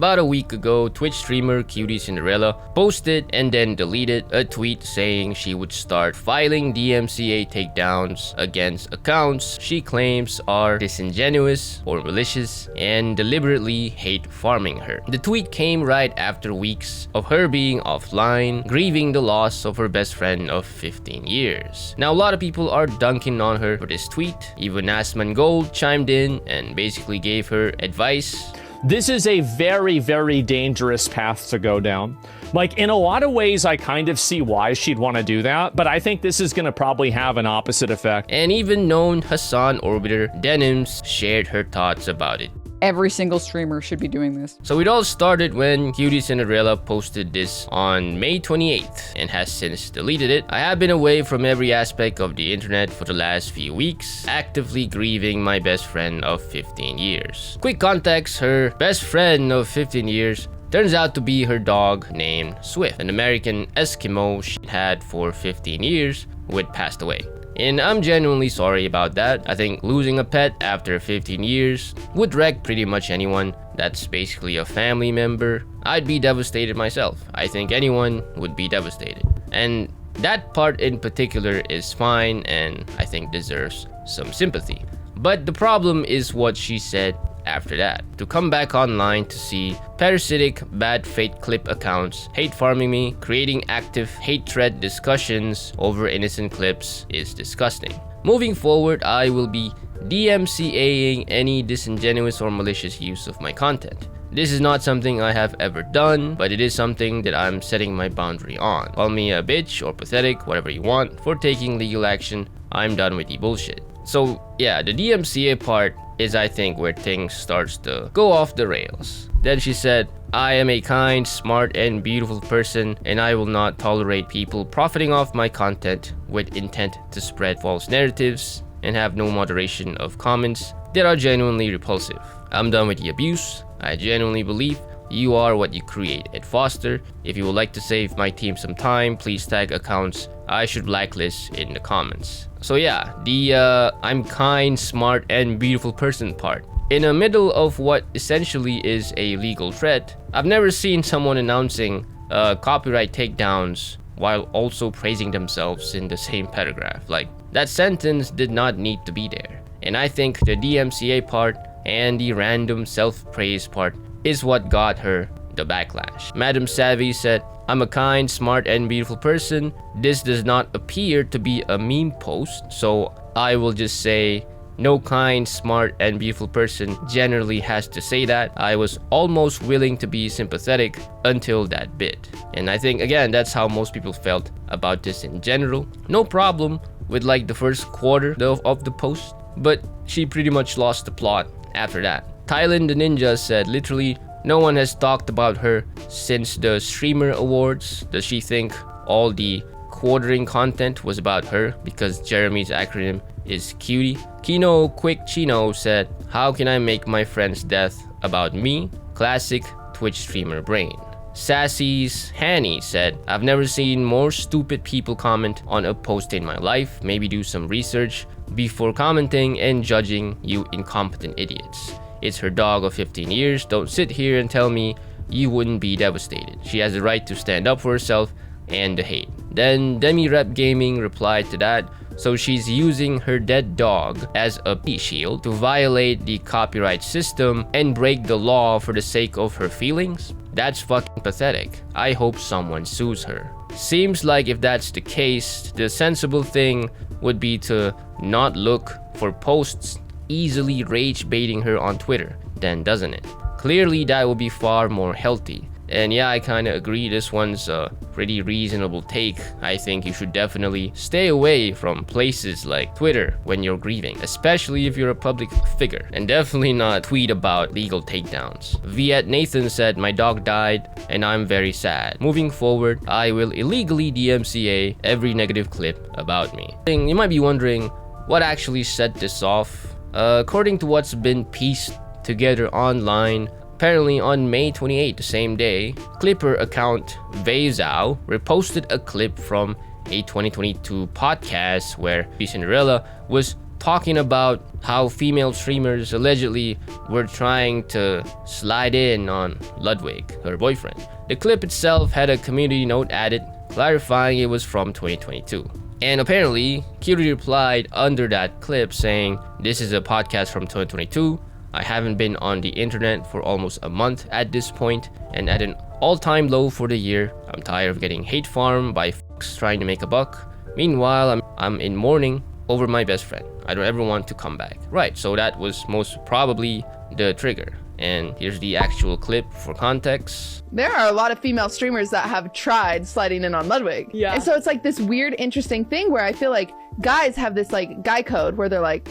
About a week ago, Twitch streamer QTCinderella posted and then deleted a tweet saying she would start filing DMCA takedowns against accounts she claims are disingenuous or malicious and deliberately hate farming her. The tweet came right after weeks of her being offline, grieving the loss of her best friend of 15 years. Now, a lot of people are dunking on her for this tweet. Even Asman Gold chimed in and basically gave her advice. This is a very, very dangerous path to go down. Like, in a lot of ways, I kind of see why she'd want to do that, but I think this is going to probably have an opposite effect. And even known Hasan orbiter Denims shared her thoughts about it. Every single streamer should be doing this. So it all started when QTCinderella posted this on May 28th and has since deleted it. I have been away from every aspect of the internet for the last few weeks, actively grieving my best friend of 15 years. Quick context, her best friend of 15 years turns out to be her dog named Swift, an American Eskimo she had for 15 years who had passed away. And I'm genuinely sorry about that. I think losing a pet after 15 years would wreck pretty much anyone that's basically a family member. I'd be devastated myself. I think anyone would be devastated. And that part in particular is fine and I think deserves some sympathy. But the problem is what she said after that. To come back online to see parasitic bad fate clip accounts hate farming me, creating active hate thread discussions over innocent clips is disgusting. Moving forward, I will be DMCAing any disingenuous or malicious use of my content. This is not something I have ever done, but it is something that I'm setting my boundary on. Call me a bitch or pathetic, whatever you want, for taking legal action. I'm done with the bullshit. So yeah, the DMCA part is I think where things starts to go off the rails. Then she said, I am a kind, smart, and beautiful person, and I will not tolerate people profiting off my content with intent to spread false narratives and have no moderation of comments that are genuinely repulsive. I'm done with the abuse. I genuinely believe you are what you create at Foster. If you would like to save my team some time, please tag accounts I should blacklist in the comments. So yeah, the I'm kind, smart, and beautiful person part. In the middle of what essentially is a legal threat, I've never seen someone announcing copyright takedowns while also praising themselves in the same paragraph. Like, that sentence did not need to be there. And I think the DMCA part and the random self-praise part is what got her the backlash. Madam Savvy said, I'm a kind, smart, and beautiful person. This does not appear to be a meme post, so I will just say no kind, smart, and beautiful person generally has to say that. I was almost willing to be sympathetic until that bit. And I think, again, that's how most people felt about this in general. No problem with like the first quarter of the post, but she pretty much lost the plot after that. Thailand the Ninja said, literally, no one has talked about her since the Streamer Awards. Does she think all the quartering content was about her because Jeremy's acronym is cutie? Kino Quick Chino said, how can I make my friend's death about me? Classic Twitch streamer brain. Sassy's Hanny said, I've never seen more stupid people comment on a post in my life. Maybe do some research before commenting and judging, you incompetent idiots. It's her dog of 15 years. Don't sit here and tell me you wouldn't be devastated. She has the right to stand up for herself and the hate. Then Demi-Rep Gaming replied to that, so she's using her dead dog as a shield to violate the copyright system and break the law for the sake of her feelings? That's fucking pathetic. I hope someone sues her. Seems like if that's the case, the sensible thing would be to not look for posts easily rage baiting her on Twitter, then doesn't it? Clearly that would be far more healthy. And yeah, I kinda agree, this one's a pretty reasonable take. I think you should definitely stay away from places like Twitter when you're grieving, especially if you're a public figure, and definitely not tweet about legal takedowns. Viet Nathan said, my dog died and I'm very sad. Moving forward, I will illegally DMCA every negative clip about me. You might be wondering, what actually set this off? According to what's been pieced together online, apparently on May 28, the same day, Clipper account Veizao reposted a clip from a 2022 podcast where Cinderella was talking about how female streamers allegedly were trying to slide in on Ludwig, her boyfriend. The clip itself had a community note added, clarifying it was from 2022. And apparently, Cutie replied under that clip saying, "This is a podcast from 2022. I haven't been on the internet for almost a month at this point, and at an all-time low for the year. I'm tired of getting hate farmed by fucks trying to make a buck. Meanwhile, I'm in mourning over my best friend. I don't ever want to come back." Right, so that was most probably the trigger. And here's the actual clip for context. There are a lot of female streamers that have tried sliding in on Ludwig. Yeah. And so it's like this weird, interesting thing where I feel like guys have this like guy code where they're like,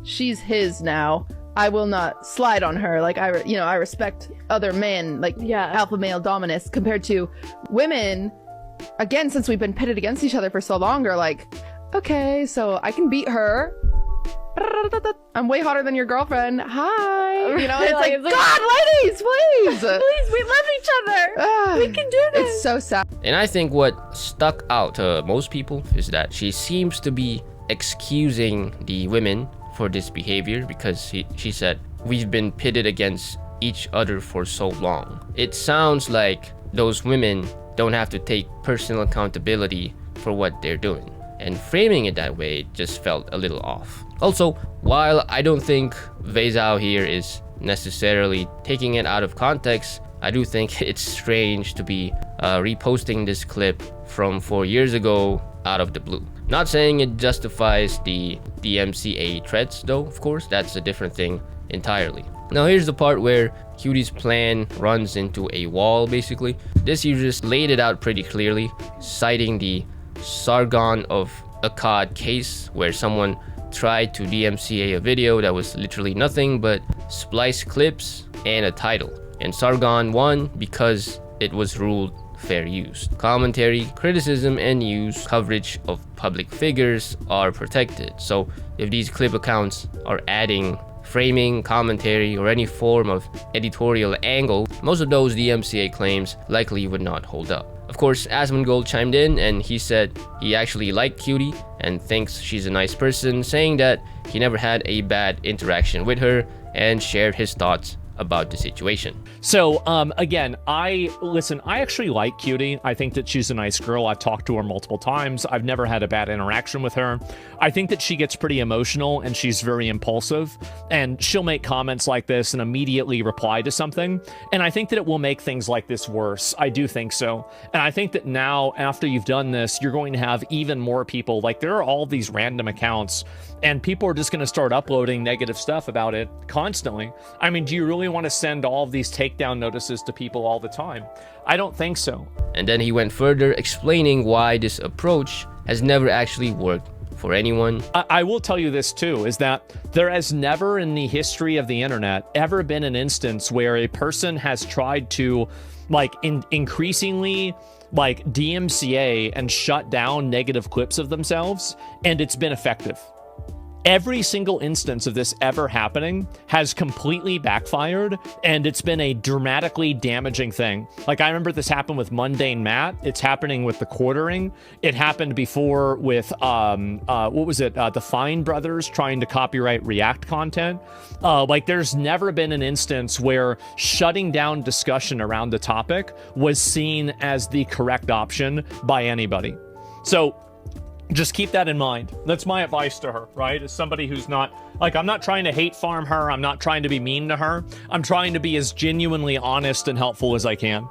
she's his now. I will not slide on her. Like, I respect other men, like alpha male dominance, compared to women. Again, since we've been pitted against each other for so long, are like, okay, so I can beat her. I'm way hotter than your girlfriend. Hi. You know, it's like, God, ladies, please. Please, we love each other. We can do this. It's so sad. And I think what stuck out to most people is that she seems to be excusing the women for this behavior because she said, "We've been pitted against each other for so long." It sounds like those women don't have to take personal accountability for what they're doing. And framing it that way just felt a little off. Also, while I don't think Vezao here is necessarily taking it out of context, I do think it's strange to be reposting this clip from 4 years ago out of the blue. Not saying it justifies the DMCA threats though, of course, that's a different thing entirely. Now here's the part where Cutie's plan runs into a wall basically. This user just laid it out pretty clearly, citing the Sargon of Akkad case where someone tried to DMCA a video that was literally nothing but spliced clips and a title. And Sargon won because it was ruled fair use. Commentary, criticism, and news coverage of public figures are protected. So if these clip accounts are adding framing, commentary, or any form of editorial angle, most of those DMCA claims likely would not hold up. Of course, Asmongold chimed in and he said he actually liked Cutie and thinks she's a nice person, saying that he never had a bad interaction with her and shared his thoughts about the situation. So, again, I actually like Cutie. I think that she's a nice girl. I've talked to her multiple times. I've never had a bad interaction with her. I think that she gets pretty emotional and she's very impulsive, and she'll make comments like this and immediately reply to something. And I think that it will make things like this worse. I do think so. And I think that now, after you've done this, you're going to have even more people. Like, there are all these random accounts and people are just going to start uploading negative stuff about it constantly. I mean, do you really want to send all of these takedown notices to people all the time? I don't think so. And then he went further, explaining why this approach has never actually worked for anyone. I will tell you this too, is that there has never in the history of the internet ever been an instance where a person has tried to increasingly DMCA and shut down negative clips of themselves, and it's been effective. Every single instance of this ever happening has completely backfired, and it's been a dramatically damaging thing. Like, I remember this happened with Mundane Matt. It's happening with the Quartering. It happened before with, the Fine Brothers trying to copyright React content. There's never been an instance where shutting down discussion around the topic was seen as the correct option by anybody. So, just keep that in mind. That's my advice to her, right? As somebody who's not, I'm not trying to hate farm her. I'm not trying to be mean to her. I'm trying to be as genuinely honest and helpful as I can.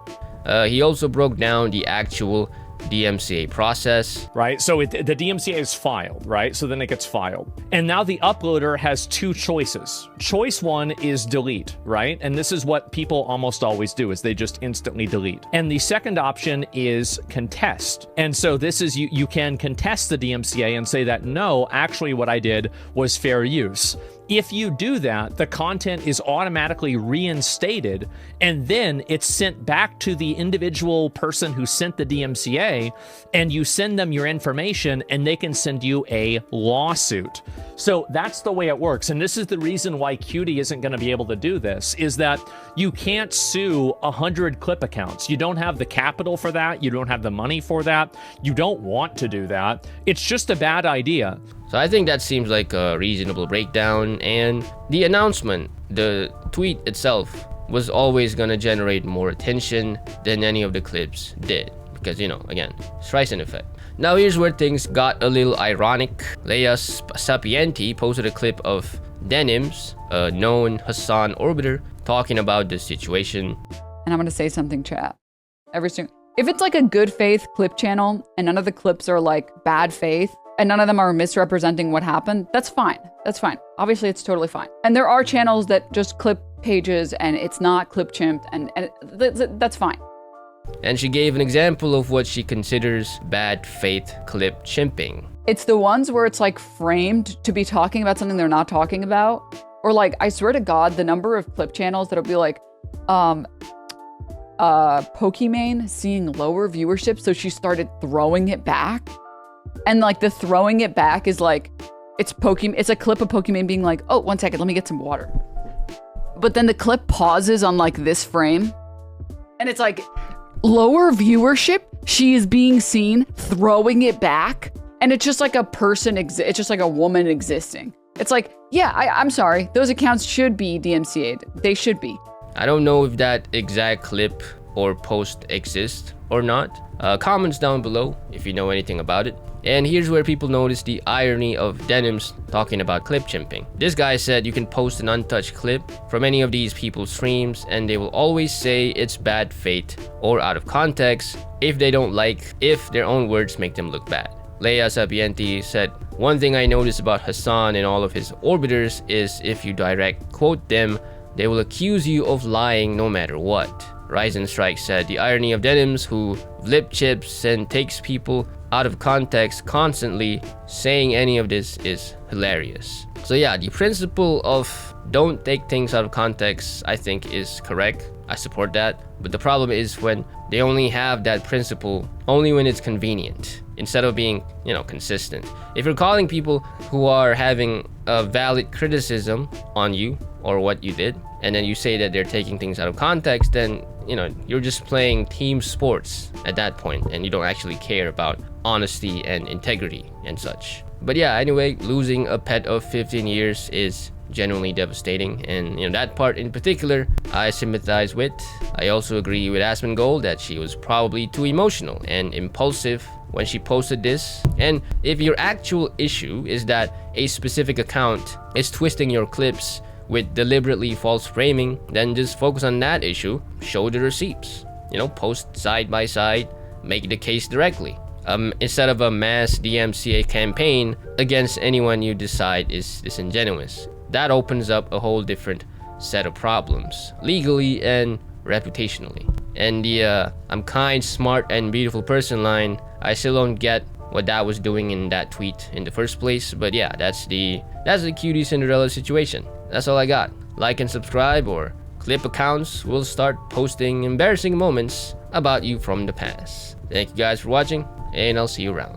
He also broke down the actual DMCA process. Right, so the DMCA is filed, right? So then it gets filed. And now the uploader has two choices. Choice one is delete, right? And this is what people almost always do, is they just instantly delete. And the second option is contest. And so this is, you can contest the DMCA and say that, no, actually what I did was fair use. If you do that, the content is automatically reinstated, and then it's sent back to the individual person who sent the DMCA, and you send them your information, and they can send you a lawsuit. So that's the way it works. And this is the reason why Cutie isn't going to be able to do this, is that you can't sue 100 clip accounts. You don't have the capital for that. You don't have the money for that. You don't want to do that. It's just a bad idea. So I think that seems like a reasonable breakdown, and the announcement, the tweet itself, was always gonna generate more attention than any of the clips did. Because, you know, again, Streisand effect. Now here's where things got a little ironic. Leia Sapienti posted a clip of Denims, a known Hasan orbiter, talking about the situation. And I'm gonna say something, chat. If it's like a good faith clip channel and none of the clips are like bad faith and none of them are misrepresenting what happened, that's fine. That's fine. Obviously, it's totally fine. And there are channels that just clip pages and it's not clip chimped, and that's fine. And she gave an example of what she considers bad faith clip chimping. It's the ones where it's like framed to be talking about something they're not talking about. Or like, I swear to God, the number of clip channels that'll be like, Pokimane seeing lower viewership, so she started throwing it back. And like the throwing it back is like, it's a clip of Pokimane being like, oh, 1 second, let me get some water. But then the clip pauses on like this frame. And it's like, lower viewership, she is being seen throwing it back. And it's just like a person, it's just like a woman existing. It's like, yeah, I'm sorry. Those accounts should be DMCA'd. They should be. I don't know if that exact clip or post exists or not. Comments down below if you know anything about it. And here's where people notice the irony of Denims talking about clip chimping. This guy said you can post an untouched clip from any of these people's streams and they will always say it's bad faith or out of context if they don't like, if their own words make them look bad. Leia Sapienti said, one thing I noticed about Hasan and all of his orbiters is if you direct quote them, they will accuse you of lying no matter what. Ryzen Strike said, the irony of Denims who lip chips and takes people out of context constantly saying any of this is hilarious. So yeah, the principle of don't take things out of context I think is correct. I support that. But the problem is when they only have that principle only when it's convenient instead of being, you know, consistent. If you're calling people who are having a valid criticism on you or what you did, and then you say that they're taking things out of context, then, you know, you're just playing team sports at that point and you don't actually care about honesty and integrity and such. But yeah, anyway, losing a pet of 15 years is genuinely devastating, and you know that part in particular I sympathize with. I also agree with Asmongold that she was probably too emotional and impulsive when she posted this. And if your actual issue is that a specific account is twisting your clips with deliberately false framing, then just focus on that issue, show the receipts, you know, post side by side, make the case directly. Instead of a mass DMCA campaign against anyone you decide is disingenuous. That opens up a whole different set of problems, legally and reputationally. And the I'm kind, smart, and beautiful person line, I still don't get what that was doing in that tweet in the first place. But yeah, that's the QTCinderella situation. That's all I got. Like and subscribe, or clip accounts will start posting embarrassing moments about you from the past. Thank you guys for watching, and I'll see you around.